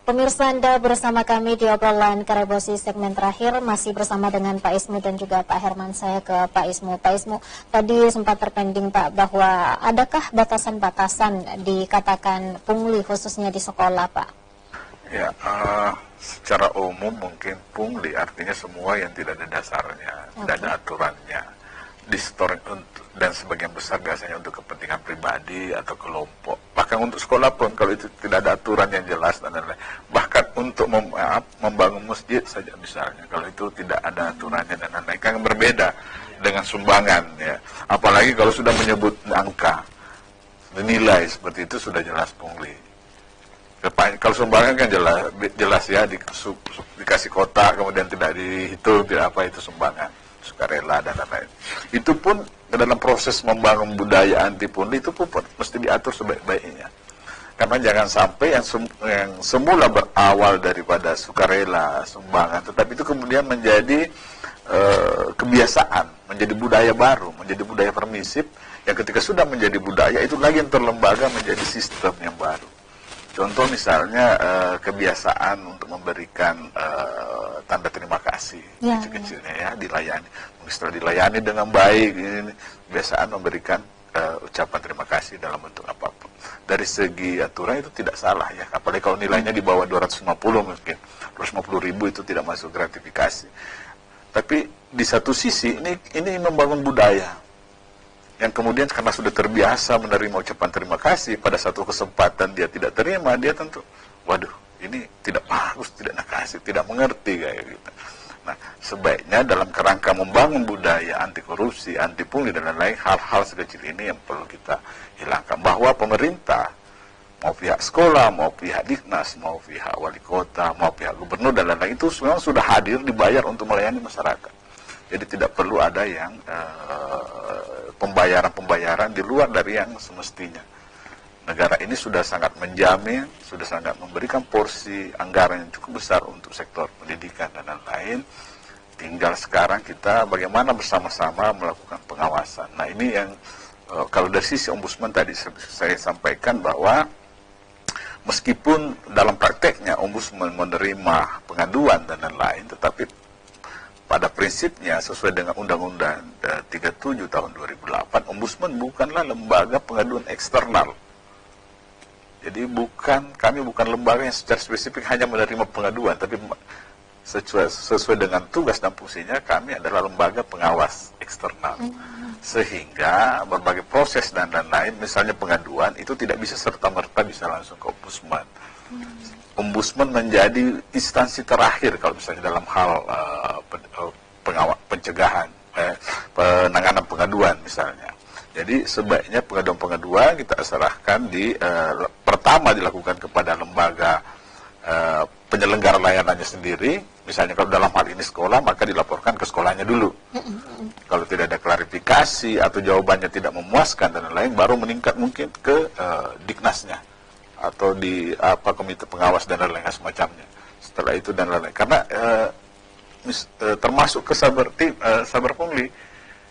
Pemirsa, Anda bersama kami di obrolan Karebosi segmen terakhir, masih bersama dengan Pak Ismu dan juga Pak Herman. Saya ke Pak Ismu. Pak Ismu, tadi sempat terpending Pak bahwa adakah batasan-batasan dikatakan pungli khususnya di sekolah Pak? Ya, secara umum mungkin pungli artinya semua yang tidak ada dasarnya, tidak ada aturannya, distorsi dan sebagian besar biasanya untuk kepentingan pribadi atau kelompok. Bahkan untuk sekolah pun kalau itu tidak ada aturan yang jelas dan lain-lain. Bahkan untuk membangun masjid saja misalnya, kalau itu tidak ada aturannya dan lain-lain, kan berbeda dengan sumbangan ya. Apalagi kalau sudah menyebut angka, nilai seperti itu sudah jelas pungli. Kalau sumbangan kan jelas ya, dikasih kotak kemudian tidak dihitung, tidak apa itu sumbangan, sukarela dan lain-lain. Itu pun dalam proses membangun budaya anti pungli itu pun mesti diatur sebaik-baiknya. Karena jangan sampai yang semula berawal daripada sukarela, sumbangan, tetapi itu kemudian menjadi kebiasaan, menjadi budaya baru, menjadi budaya permisif, yang ketika sudah menjadi budaya itu lagi yang terlembaga menjadi sistem yang baru. Contoh misalnya kebiasaan untuk memberikan tanda terima kasih kecil-kecilnya ya, dilayani. Setelah dilayani dengan baik, ini kebiasaan memberikan ucapan terima kasih dalam bentuk apapun. Dari segi aturan itu tidak salah ya, apalagi kalau nilainya di bawah 250 mungkin, 250.000 itu tidak masuk gratifikasi. Tapi di satu sisi ini membangun budaya yang kemudian karena sudah terbiasa menerima ucapan terima kasih, pada satu kesempatan dia tidak terima, dia tentu, waduh, ini tidak bagus, tidak nakasih, tidak mengerti kayak gitu. Nah, sebaiknya dalam kerangka membangun budaya anti korupsi, anti pungli dan lain-lain, hal-hal sekecil ini yang perlu kita hilangkan. Bahwa pemerintah, mau pihak sekolah, mau pihak Diknas, mau pihak wali kota, mau pihak gubernur dan lain-lain, itu memang sudah hadir, dibayar untuk melayani masyarakat. Jadi tidak perlu ada yang pembayaran-pembayaran di luar dari yang semestinya. Negara ini sudah sangat menjamin, sudah sangat memberikan porsi anggaran yang cukup besar untuk sektor pendidikan dan lain-lain. Tinggal sekarang kita bagaimana bersama-sama melakukan pengawasan. Nah ini yang kalau dari sisi ombudsman tadi saya sampaikan bahwa meskipun dalam prakteknya ombudsman menerima pengaduan dan lain-lain, tetapi pada prinsipnya sesuai dengan Undang-Undang 37 tahun 2008, ombudsman bukanlah lembaga pengaduan eksternal. Jadi kami bukan lembaga yang secara spesifik hanya menerima pengaduan, tapi sesuai dengan tugas dan fungsinya kami adalah lembaga pengawas eksternal. Sehingga berbagai proses dan lain-lain, misalnya pengaduan, itu tidak bisa serta-merta bisa langsung ke ombudsman. Ombudsman menjadi instansi terakhir kalau misalnya dalam hal pencegahan, penanganan pengaduan misalnya. Jadi sebaiknya pengaduan-pengaduan kita serahkan pertama dilakukan kepada lembaga penyelenggara layanannya sendiri. Misalnya kalau dalam hal ini sekolah, maka dilaporkan ke sekolahnya dulu. Kalau tidak ada klarifikasi atau jawabannya tidak memuaskan dan lain-lain, baru meningkat mungkin ke Diknasnya atau di komite pengawas dan lain-lain semacamnya. Setelah itu dan lain-lain. Karena termasuk ke saber pungli.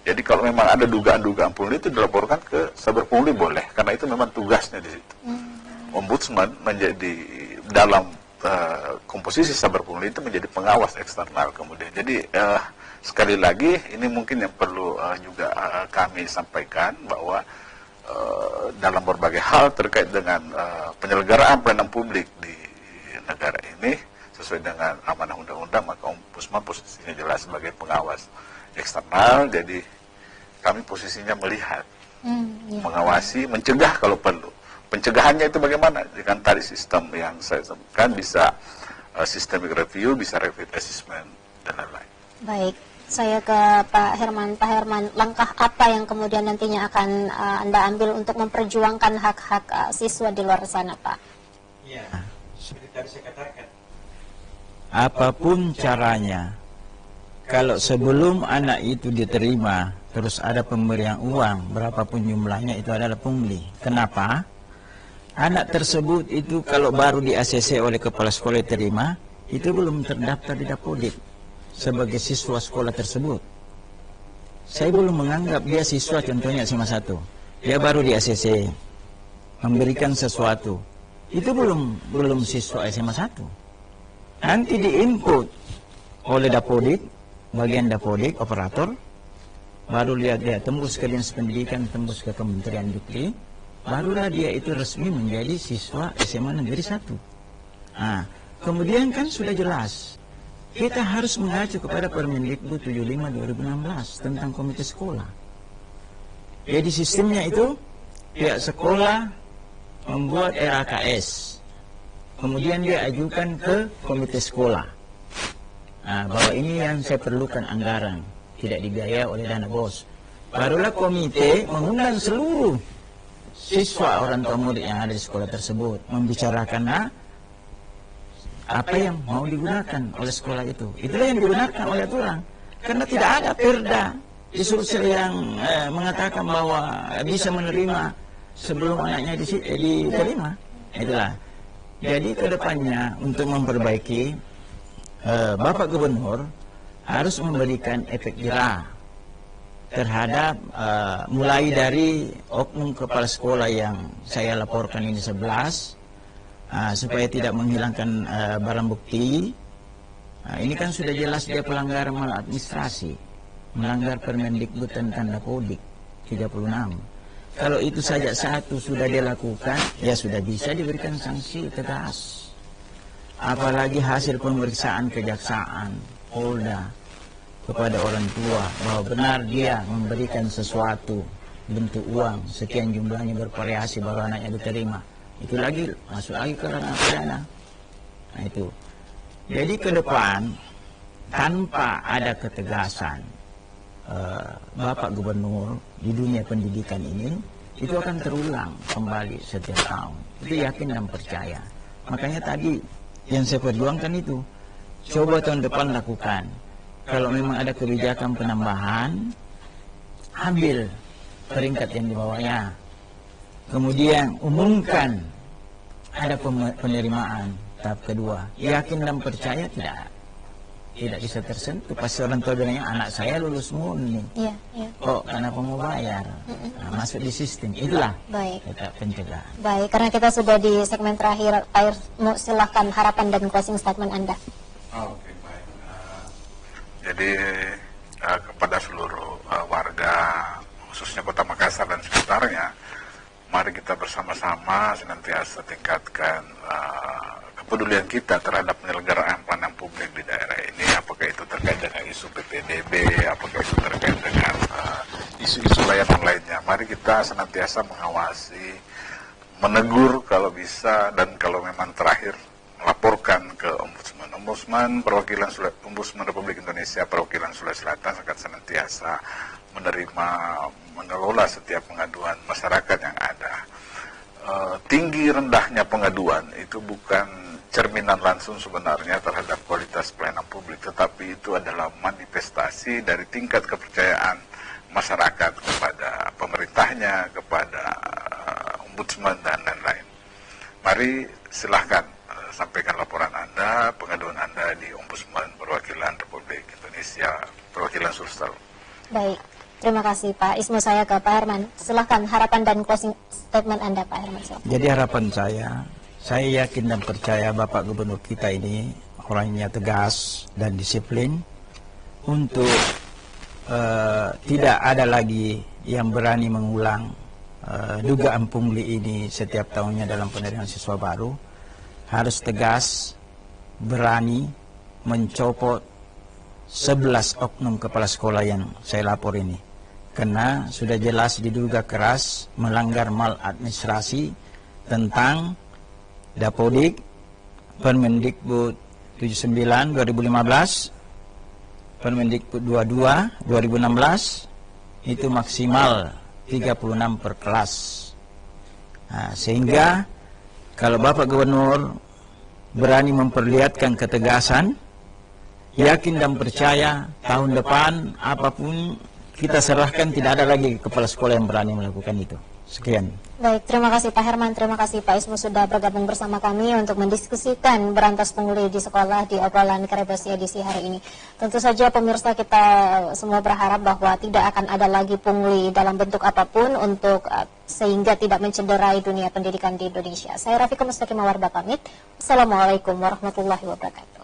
Jadi kalau memang ada dugaan-dugaan pungli itu dilaporkan ke saber pungli boleh, karena itu memang tugasnya di situ. Ombudsman menjadi dalam komposisi saber pungli itu menjadi pengawas eksternal kemudian. Jadi sekali lagi ini mungkin yang perlu juga kami sampaikan bahwa dalam berbagai hal terkait dengan penyelenggaraan pelayanan publik di negara ini sesuai dengan amanah undang-undang, maka ombudsman posisinya jelas sebagai pengawas eksternal. Jadi kami posisinya melihat, mengawasi, mencegah kalau perlu. Pencegahannya itu bagaimana? Dengan tadi sistem yang saya sebutkan, bisa systemic review, bisa rapid assessment dan lain-lain. Baik. Saya ke Pak Herman. Pak Herman, langkah apa yang kemudian nantinya akan Anda ambil untuk memperjuangkan hak-hak siswa di luar sana, Pak? Ya, seperti tadi saya katakan, apapun caranya, kalau sebelum anak itu diterima, terus ada pemberian uang, berapapun jumlahnya, itu adalah pungli. Kenapa? Anak tersebut itu kalau baru di ACC oleh kepala sekolah diterima, itu belum terdaftar di Dapodik sebagai siswa sekolah tersebut. Saya belum menganggap dia siswa, contohnya SMA 1. Dia baru di ACC, memberikan sesuatu. itu belum siswa SMA 1. Nanti diinput oleh Dapodik, bagian Dapodik, operator, baru dia tembus ke Dinas Pendidikan, tembus ke Kementerian Dikti, barulah dia itu resmi menjadi siswa SMA Negeri 1. Nah, kemudian kan sudah jelas, kita harus mengacu kepada Permendikbud 75 2016 tentang komite sekolah. Jadi sistemnya itu, pihak sekolah membuat RAKS, kemudian dia ajukan ke komite sekolah. Nah, bahwa ini yang saya perlukan anggaran, tidak dibiayai oleh dana BOS. Barulah komite mengundang seluruh siswa orang tua murid yang ada di sekolah tersebut, membicarakan apa yang mau digunakan oleh sekolah itu. Itulah yang digunakan oleh aturan. Karena tidak ada perda di Sulsel yang mengatakan bahwa bisa menerima sebelum anaknya diterima. Itulah. Jadi kedepannya untuk memperbaiki, Bapak Gubernur harus memberikan efek jerah terhadap mulai dari oknum kepala sekolah yang saya laporkan ini 11, supaya tidak menghilangkan barang bukti. Ini kan sudah jelas dia pelanggaran maladministrasi, melanggar Permendikbud tentang Dapodik 36. Kalau itu saja satu sudah dilakukan, ya sudah bisa diberikan sanksi tegas. Apalagi hasil pemeriksaan kejaksaan, Polda, kepada orang tua bahwa benar dia memberikan sesuatu bentuk uang sekian jumlahnya bervariasi baru anaknya diterima. Itu lagi masuk lagi ke ranah pidana. Nah itu. Jadi ke depan tanpa ada ketegasan Bapak Gubernur di dunia pendidikan ini, itu akan terulang kembali setiap tahun. Itu yakin dan percaya. Makanya tadi yang saya perjuangkan itu, coba tahun depan lakukan. Kalau memang ada kebijakan penambahan, ambil peringkat yang di bawahnya. Kemudian umumkan ada penerimaan tahap kedua. Yakin dan percaya tidak bisa tersentuh. Pasti orang tua bilangnya anak saya lulus murni. Iya. Kok kenapa mau bayar? Nah, masuk di sistem. Itulah kita pencegahan. Baik, karena kita sudah di segmen terakhir, Pak Irmu, silahkan harapan dan closing statement Anda. Oke, baik. Jadi kepada seluruh warga, khususnya Kota Makassar dan sekitarnya, mari kita bersama-sama senantiasa tingkatkan kepedulian kita terhadap penyelenggaraan pelayanan publik di daerah ini, apakah itu terkait dengan isu PPDB, apakah itu terkait dengan isu-isu layanan lainnya. Mari kita senantiasa mengawasi, menegur kalau bisa, dan kalau memang terakhir melaporkan ke Ombudsman. Ombudsman Republik Indonesia perwakilan Sulawesi Selatan akan senantiasa menerima, mengelola setiap pengaduan masyarakat yang ada. Tinggi rendahnya pengaduan itu bukan cerminan langsung sebenarnya terhadap kualitas pelayanan publik, tetapi itu adalah manifestasi dari tingkat kepercayaan masyarakat kepada pemerintahnya, kepada Ombudsman dan lain-lain. Mari silahkan sampaikan laporan Anda, pengaduan Anda di Ombudsman Perwakilan Republik Indonesia, perwakilan Sulsel. Baik, terima kasih Pak Ismu. Saya ke Pak Herman. Silahkan harapan dan closing statement Anda, Pak Herman. Jadi harapan saya yakin dan percaya Bapak Gubernur kita ini orangnya tegas dan disiplin untuk tidak ada lagi yang berani mengulang dugaan pungli ini setiap tahunnya dalam penerimaan siswa baru. Harus tegas, berani mencopot 11 oknum kepala sekolah yang saya lapor ini. Karena sudah jelas diduga keras melanggar maladministrasi tentang Dapodik, Permendikbud 79 2015, Permendikbud 22 2016, itu maksimal 36 per kelas. Nah, sehingga kalau Bapak Gubernur berani memperlihatkan ketegasan, yakin dan percaya tahun depan apapun kita serahkan, tidak ada lagi kepala sekolah yang berani melakukan itu. Sekian. Baik, terima kasih Pak Herman, terima kasih Pak Ismu sudah bergabung bersama kami untuk mendiskusikan berantas pungli di sekolah di obrolan Karebosi edisi hari ini. Tentu saja pemirsa, kita semua berharap bahwa tidak akan ada lagi pungli dalam bentuk apapun untuk sehingga tidak mencederai dunia pendidikan di Indonesia. Saya Rafika Mustaqim Mawarba pamit. Assalamualaikum warahmatullahi wabarakatuh.